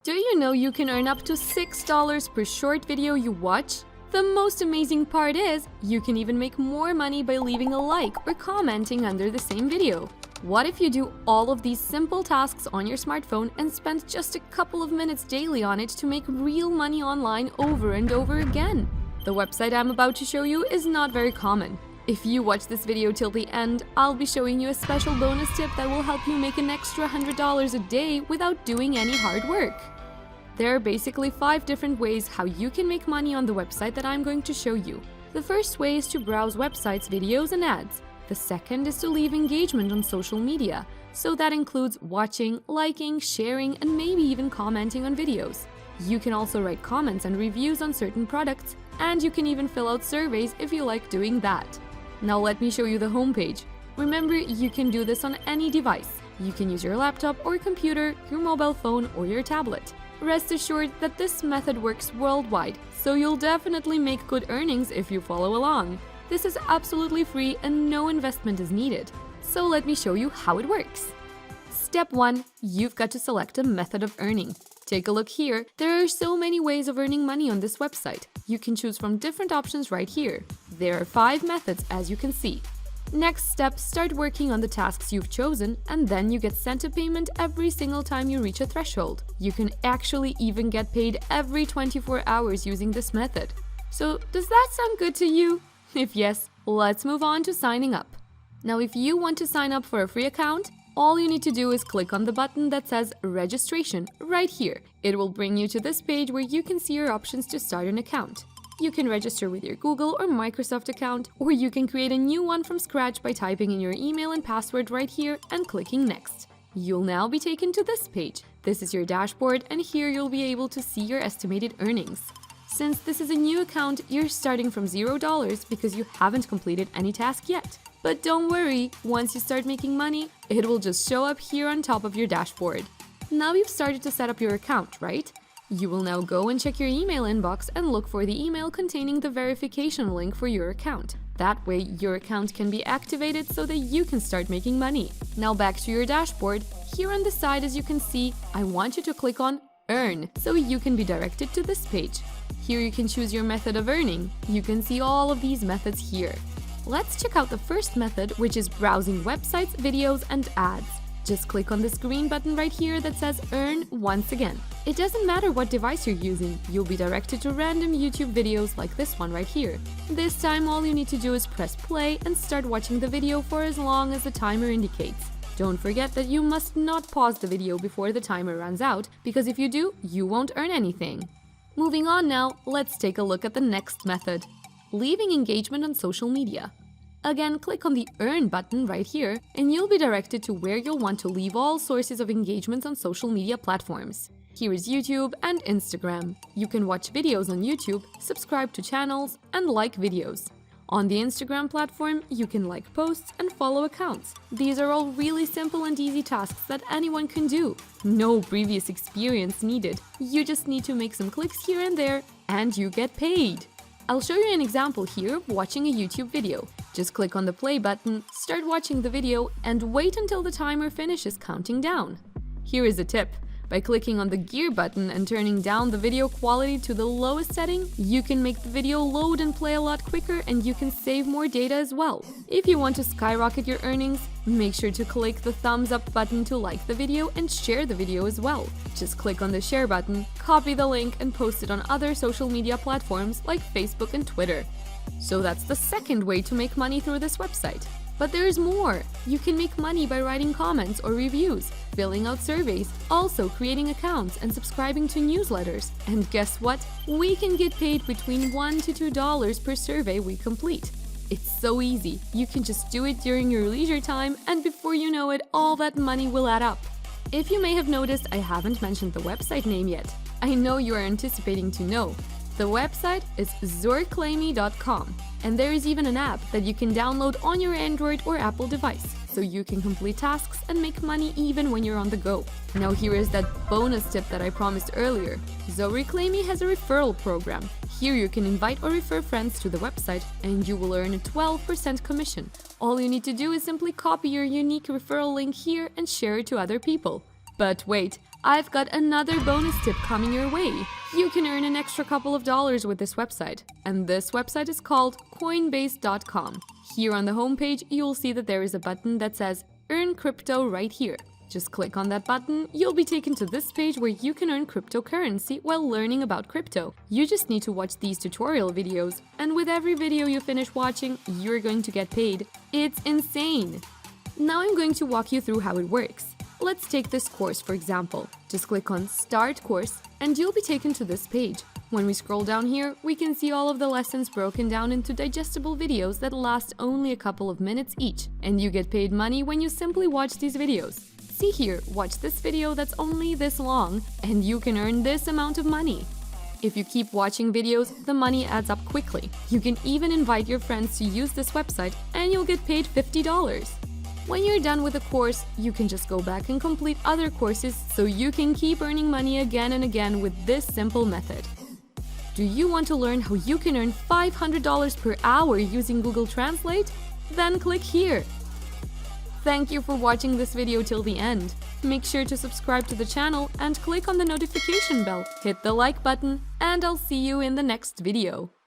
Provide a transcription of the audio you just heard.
Do you know you can earn up to $6 per short video you watch? The most amazing part is, you can even make more money by leaving a like or commenting under the same video. What if you do all of these simple tasks on your smartphone and spend just a couple of minutes daily on it to make real money online over and over again? The website I'm about to show you is not very common. If you watch this video till the end, I'll be showing you a special bonus tip that will help you make an extra $100 a day without doing any hard work. There are basically 5 different ways how you can make money on the website that I'm going to show you. The first way is to browse websites, videos, and ads. The second is to leave engagement on social media, so that includes watching, liking, sharing, and maybe even commenting on videos. You can also write comments and reviews on certain products, and you can even fill out surveys if you like doing that. Now let me show you the homepage. Remember, you can do this on any device. You can use your laptop or computer, your mobile phone, or your tablet. Rest assured that this method works worldwide, so you'll definitely make good earnings if you follow along. This is absolutely free and no investment is needed. So let me show you how it works. Step 1. You've got to select a method of earning. Take a look here. There are so many ways of earning money on this website. You can choose from different options right here. There are 5 methods, as you can see. Next step, start working on the tasks you've chosen, and then you get sent a payment every single time you reach a threshold. You can actually even get paid every 24 hours using this method. So does that sound good to you? If yes, let's move on to signing up. Now, if you want to sign up for a free account, all you need to do is click on the button that says registration right here. It will bring you to this page where you can see your options to start an account. You can register with your Google or Microsoft account, or you can create a new one from scratch by typing in your email and password right here and clicking next. You'll now be taken to this page. This is your dashboard, and here you'll be able to see your estimated earnings. Since this is a new account, you're starting from $0 because you haven't completed any task yet. But don't worry, once you start making money, it will just show up here on top of your dashboard. Now you've started to set up your account, right? You will now go and check your email inbox and look for the email containing the verification link for your account. That way, your account can be activated so that you can start making money. Now back to your dashboard. Here on the side, as you can see, I want you to click on Earn so you can be directed to this page. Here you can choose your method of earning. You can see all of these methods here. Let's check out the first method, which is browsing websites, videos, and ads. Just click on this green button right here that says Earn once again. It doesn't matter what device you're using, you'll be directed to random YouTube videos like this one right here. This time all you need to do is press play and start watching the video for as long as the timer indicates. Don't forget that you must not pause the video before the timer runs out, because if you do, you won't earn anything. Moving on now, let's take a look at the next method. Leaving engagement on social media. Again, click on the Earn button right here, and you'll be directed to where you'll want to leave all sources of engagement on social media platforms. Here is YouTube and Instagram. You can watch videos on YouTube, subscribe to channels, and like videos. On the Instagram platform, you can like posts and follow accounts. These are all really simple and easy tasks that anyone can do. No previous experience needed. You just need to make some clicks here and there, and you get paid. I'll show you an example here of watching a YouTube video. Just click on the play button, start watching the video, and wait until the timer finishes counting down. Here is a tip. By clicking on the gear button and turning down the video quality to the lowest setting, you can make the video load and play a lot quicker, and you can save more data as well. If you want to skyrocket your earnings, make sure to click the thumbs up button to like the video and share the video as well. Just click on the share button, copy the link, and post it on other social media platforms like Facebook and Twitter. So that's the second way to make money through this website. But there's more! You can make money by writing comments or reviews, filling out surveys, also creating accounts and subscribing to newsletters. And guess what? We can get paid between $1 to $2 per survey we complete. It's so easy. You can just do it during your leisure time, and before you know it, all that money will add up. If you may have noticed, I haven't mentioned the website name yet. I know you are anticipating to know. The website is zorclaimy.com, and there is even an app that you can download on your Android or Apple device, so you can complete tasks and make money even when you're on the go. Now here is that bonus tip that I promised earlier. Zorclaimy has a referral program. Here you can invite or refer friends to the website, and you will earn a 12% commission. All you need to do is simply copy your unique referral link here and share it to other people. But wait, I've got another bonus tip coming your way. You can earn an extra couple of dollars with this website, and this website is called Coinbase.com. Here on the homepage, you'll see that there is a button that says Earn Crypto right here. Just click on that button, you'll be taken to this page where you can earn cryptocurrency while learning about crypto. You just need to watch these tutorial videos, and with every video you finish watching, you're going to get paid. It's insane! Now I'm going to walk you through how it works. Let's take this course for example. Just click on Start Course and you'll be taken to this page. When we scroll down here, we can see all of the lessons broken down into digestible videos that last only a couple of minutes each. And you get paid money when you simply watch these videos. See here, watch this video that's only this long and you can earn this amount of money. If you keep watching videos, the money adds up quickly. You can even invite your friends to use this website and you'll get paid $50. When you're done with a course, you can just go back and complete other courses so you can keep earning money again and again with this simple method. Do you want to learn how you can earn $500 per hour using Google Translate? Then click here. Thank you for watching this video till the end. Make sure to subscribe to the channel and click on the notification bell. Hit the like button, and I'll see you in the next video.